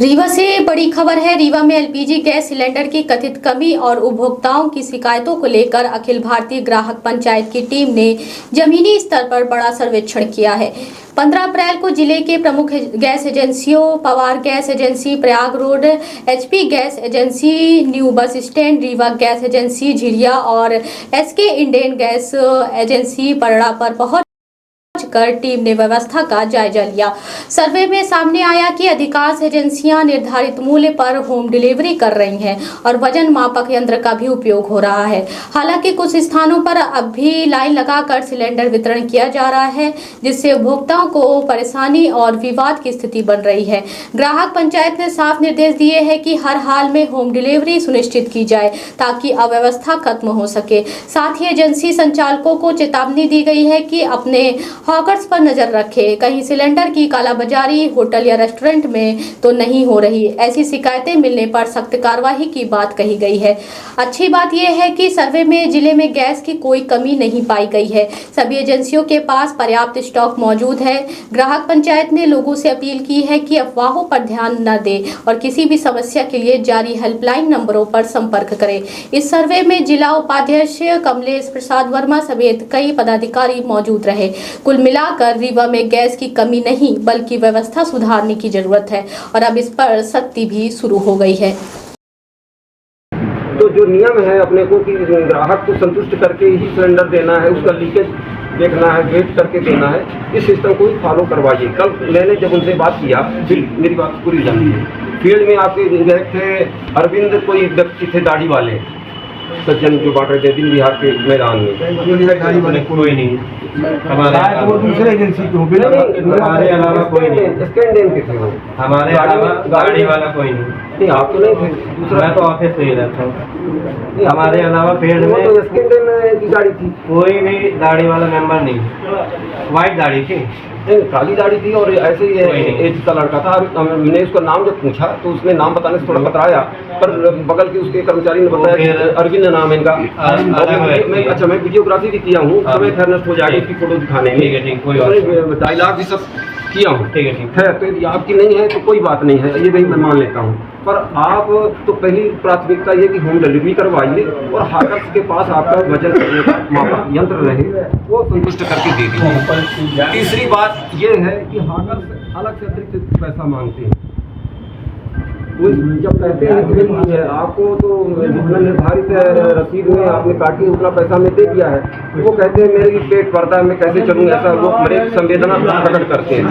रीवा से बड़ी खबर है। रीवा में एलपीजी गैस सिलेंडर की कथित कमी और उपभोक्ताओं की शिकायतों को लेकर अखिल भारतीय ग्राहक पंचायत की टीम ने जमीनी स्तर पर बड़ा सर्वेक्षण किया है। 15 अप्रैल को जिले के प्रमुख गैस एजेंसियों Pawar gas agency Prayag road, HP gas agency new bus stand, Rewa gas agency Jhiriya और एसके इंडेन गैस एजेंसी परड़ा पर पहुंच कर टीम ने व्यवस्था का जायजा लिया। सर्वे में सामने आया कि अधिकांश एजेंसियां निर्धारित मूल्य पर होम डिलीवरी कर रही हैं और वजन मापक यंत्र का भी उपयोग हो रहा है। हालांकि कुछ स्थानों पर अब भी लाइन लगाकर सिलेंडर वितरण किया जा रहा है, जिससे उपभोक्ताओं को परेशानी और विवाद की स्थिति बन रही है। ग्राहक पंचायत ने साफ निर्देश दिए हैं कि हर हाल में होम डिलीवरी सुनिश्चित की जाए ताकि अव्यवस्था खत्म हो सके। साथ ही एजेंसी संचालकों को चेतावनी दी गई है कि अपने हॉकर्स पर नजर रखें, कहीं सिलेंडर की कालाबाजारी होटल या रेस्टोरेंट में तो नहीं हो रही। ऐसी शिकायतें मिलने पर सख्त कार्रवाई की बात कही गई है। अच्छी बात यह है कि सर्वे में जिले में गैस की कोई कमी नहीं पाई गई है। सभी एजेंसियों के पास पर्याप्त स्टॉक मौजूद है। ग्राहक पंचायत ने लोगों से अपील की है कि अफवाहों पर ध्यान न दें और किसी भी समस्या के लिए जारी हेल्पलाइन नंबरों पर संपर्क करें। इस सर्वे में जिला उपाध्यक्ष कमलेश प्रसाद वर्मा समेत कई पदाधिकारी मौजूद रहे। कुल मिलाकर रीवा में गैस की कमी नहीं बल्कि व्यवस्था सुधारने की जरूरत है और अब इस पर सख्ती भी शुरू हो गई है। तो जो नियम है अपने को कि ग्राहक को संतुष्ट करके ही सिलेंडर देना है, उसका लीकेज देखना है, वेट करके देना है, इस सिस्टम को ही फॉलो करवाइए। कल मैंने जब उनसे बात किया, फिर मेरी बात पूरी जानी है। फील्ड में आपके गए थे अरविंद, कोई व्यक्ति थे दाढ़ी वाले सज्जन जो बांट रहे थे दिन बिहार के मैदान में। कोई नहीं हमारे वो दूसरे एजेंसी को हमारे अलावा कोई नहीं, स्टैंड के थे वो, हमारे अलावा गाड़ी वाला कोई नहीं। आप तो नहीं थे, दूसरा मैं तो ऑफिस से ही रहता हूँ। हमारे अलावा फील्ड में तो स्टैंड की गाड़ी थी, कोई भी दाढ़ी वाला मेंबर नहीं। व्हाइट दाढ़ी थी, काली दाढ़ी थी और ऐसे ही एज का लड़का था। मैंने उसका नाम जब पूछा तो उसने नाम बताने से थोड़ा कतराया, पर बगल के उसके कर्मचारी ने बताया कि अरविंद नाम है इनका। अच्छा, मैं वीडियोग्राफी भी किया हूँ, समय खैर नष्ट हो जाएगी इसकी फोटो दिखाने में, डायलॉग भी सब किया हूँ। ठीक है, तो यदि आपकी नहीं है तो कोई बात नहीं है, ये भी मैं मान लेता हूँ। पर आप तो पहली प्राथमिकता ये कि होम डिलीवरी करवाइए और हाकर्स के पास आपका वजन करने का मापक यंत्र रहे, वो संतुष्ट करके दे दीजिए। तीसरी बात ये है कि हाकर्स अलग से अतिरिक्त पैसा मांगते हैं। वो जब कहते हैं कि आपको तो जितना निर्धारित रसीद में आपने काटी उतना पैसा मैं दे दिया है, तो वो कहते हैं मेरी पेट भरता है, मैं कैसे चलूँ, ऐसा वो मेरे संवेदना प्रकट करते हैं।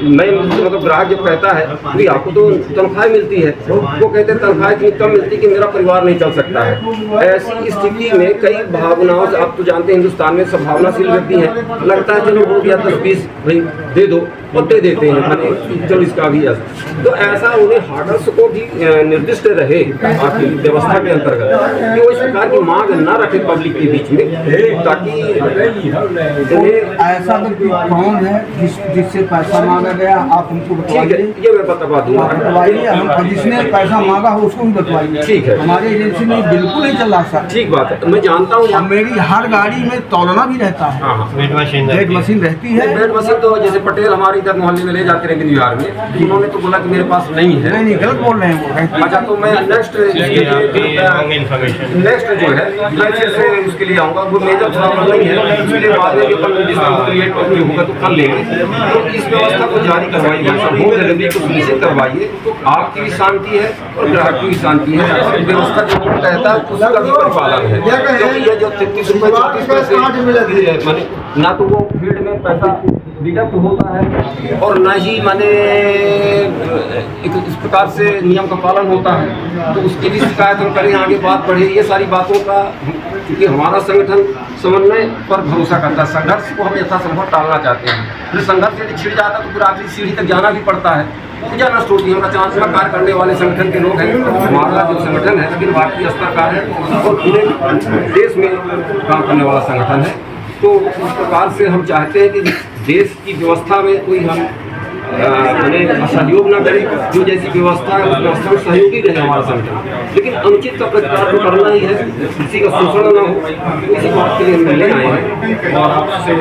मैं मतलब ग्राहक जब कहता है कि आपको तो तनख्वाह मिलती है, वो कहते हैं तनख्वाह इतनी कम मिलती कि मेरा परिवार नहीं चल सकता है। ऐसी स्थिति में कई भावनाओं से, आप तो जानते हैं हिंदुस्तान में सब भावनाशील व्यक्ति हैं, लगता है चलो हो गया 10-20 भाई दे दो और दे देते हैं, मैंने चलो इसका भी ऐसा। तो ऐसा उन्हें हार्डर्स को भी निर्दिष्ट रहे आपकी व्यवस्था के अंतर्गत कि वो इस प्रकार की मांग न रखे पब्लिक के बीच में, ताकि ऐसा कौन है जिससे पैसा मांगा गया, आप हमको बताइए। ये मैं बता दूंगा, हम जिसने पैसा मांगा हो उसको भी बताइए। ठीक है, हमारी एजेंसी में बिल्कुल नहीं चल रहा सर। ठीक बात है, मैं जानता हूँ। मेरी हर गाड़ी में तौलना भी रहता है, वेट मशीन रहती है। वेट मशीन तो जैसे पटेल हमारे इधर मोहल्ले में ले जाते रहेंगे बिहार में, उन्होंने तो बोला कि मेरे पास नहीं है। नहीं, गलत बोल रहे हैं वो। अच्छा, तो मैं नेक्स्ट जो है मैं फिर से उसके लिए आऊँगा। वो मेजर प्रॉब्लम नहीं है, उसके लिए बाद में क्रिएट होगा तो कर लेंगे। तो इस व्यवस्था को जारी करवाइए, होम डिलीवरी को सुनिश्चित करवाइए, आपकी भी शांति है और ग्राहक की भी शांति है। व्यवस्था जो कहता है उसका भी परिपालन है, क्योंकि ये जो 33 रुपये 34 पैसे ना तो वो फील्ड में पैसा डिडक्ट होता है और न ही माने इस प्रकार से नियम का पालन होता है, तो उसकी भी शिकायत हम करें, आगे बात बढ़े। ये सारी बातों का, क्योंकि हमारा संगठन समन्वय पर भरोसा करता है, संघर्ष को हम यथासंभव टालना चाहते हैं। फिर संघर्ष यदि छिड़ जाता तो फिर आखिरी सीढ़ी तक जाना भी पड़ता है, ऊर्जा नष्ट होती है। हमारा चांस में कार्य करने वाले संगठन के लोग हैं, हमारा जो संगठन है अखिल भारतीय स्तर का है और पूरे देश में काम करने वाला संगठन है। तो इस प्रकार से हम चाहते हैं कि देश की व्यवस्था में कोई हम सहयोग ना करें, जो जैसी व्यवस्था है उस व्यवस्था में सहयोगी रहे हमारा संगठन, लेकिन अनुचित का प्रतिकार तो करना ही है, किसी का शोषण ना हो, इसी बात के लिए हम मिलने आए हैं और आपसे